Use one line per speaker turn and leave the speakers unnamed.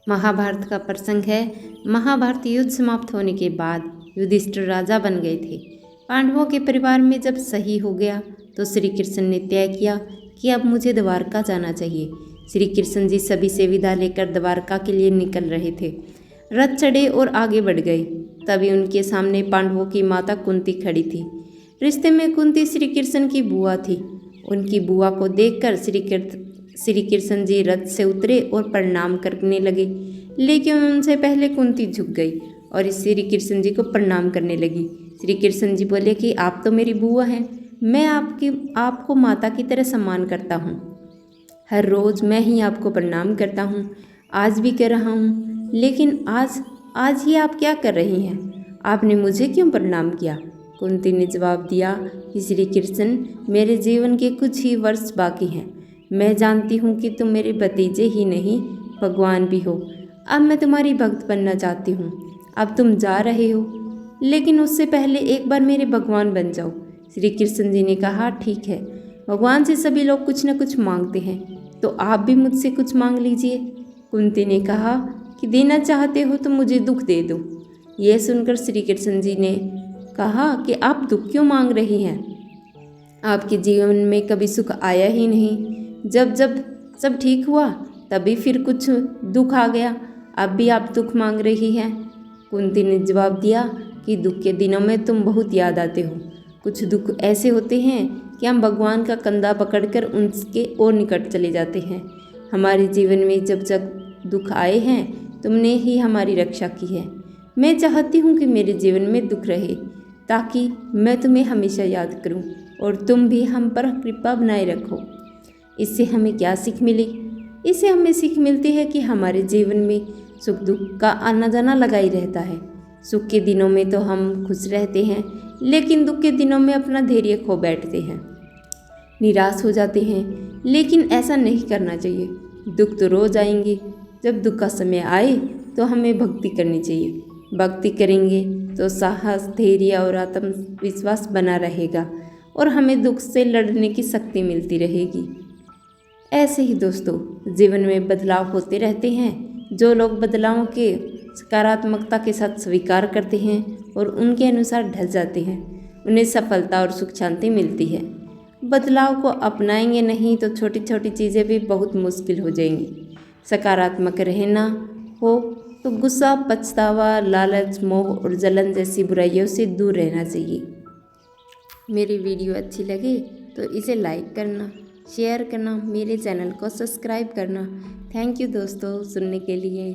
महाभारत का प्रसंग है। महाभारत युद्ध समाप्त होने के बाद युधिष्ठिर राजा बन गए थे। पांडवों के परिवार में जब सही हो गया तो श्री कृष्ण ने तय किया कि अब मुझे द्वारका जाना चाहिए। श्री कृष्ण जी सभी से विदा लेकर द्वारका के लिए निकल रहे थे। रथ चढ़े और आगे बढ़ गए। तभी उनके सामने पांडवों की माता कुंती खड़ी थी। रिश्ते में कुंती श्री कृष्ण की बुआ थी। उनकी बुआ को देखकर श्री कृष्ण जी रथ से उतरे और प्रणाम करने लगे, लेकिन उनसे पहले कुंती झुक गई और श्री कृष्ण जी को प्रणाम करने लगी। श्री कृष्ण जी बोले कि आप तो मेरी बुआ हैं, मैं आपको माता की तरह सम्मान करता हूँ। हर रोज़ मैं ही आपको प्रणाम करता हूँ, आज भी कर रहा हूँ, लेकिन आज ही आप क्या कर रही हैं? आपने मुझे क्यों प्रणाम किया? कुंती ने जवाब दिया कि श्री कृष्ण, मेरे जीवन के कुछ ही वर्ष बाकी हैं। मैं जानती हूँ कि तुम मेरे भतीजे ही नहीं भगवान भी हो। अब मैं तुम्हारी भक्त बनना चाहती हूँ। अब तुम जा रहे हो, लेकिन उससे पहले एक बार मेरे भगवान बन जाओ। श्री कृष्ण जी ने कहा, ठीक है, भगवान से सभी लोग कुछ न कुछ मांगते हैं, तो आप भी मुझसे कुछ मांग लीजिए। कुंती ने कहा कि देना चाहते हो तो मुझे दुख दे दो। यह सुनकर श्री कृष्ण जी ने कहा कि आप दुख क्यों मांग रही हैं? आपके जीवन में कभी सुख आया ही नहीं। जब जब सब ठीक हुआ तभी फिर कुछ दुख आ गया। अब भी आप दुख मांग रही हैं। कुंती ने जवाब दिया कि दुख के दिनों में तुम बहुत याद आते हो। कुछ दुख ऐसे होते हैं कि हम भगवान का कंधा पकड़कर उनके और निकट चले जाते हैं। हमारे जीवन में जब जब दुख आए हैं तुमने ही हमारी रक्षा की है। मैं चाहती हूँ कि मेरे जीवन में दुख रहे, ताकि मैं तुम्हें हमेशा याद करूँ और तुम भी हम पर कृपा बनाए रखो। इससे हमें क्या सीख मिली? इससे हमें सीख मिलती है कि हमारे जीवन में सुख दुख का आना जाना लगा ही रहता है। सुख के दिनों में तो हम खुश रहते हैं, लेकिन दुख के दिनों में अपना धैर्य खो बैठते हैं, निराश हो जाते हैं। लेकिन ऐसा नहीं करना चाहिए। दुख तो रोज आएंगे। जब दुख का समय आए तो हमें भक्ति करनी चाहिए। भक्ति करेंगे तो साहस, धैर्य और आत्मविश्वास बना रहेगा और हमें दुख से लड़ने की शक्ति मिलती रहेगी। ऐसे ही दोस्तों, जीवन में बदलाव होते रहते हैं। जो लोग बदलावों के सकारात्मकता के साथ स्वीकार करते हैं और उनके अनुसार ढल जाते हैं, उन्हें सफलता और सुख शांति मिलती है। बदलाव को अपनाएंगे नहीं तो छोटी छोटी चीज़ें भी बहुत मुश्किल हो जाएंगी। सकारात्मक रहना हो तो गुस्सा, पछतावा, लालच, मोह और जलन जैसी बुराइयों से दूर रहना चाहिए। मेरी वीडियो अच्छी लगे तो इसे लाइक करना, शेयर करना, मेरे चैनल को सब्सक्राइब करना। थैंक यू दोस्तों सुनने के लिए।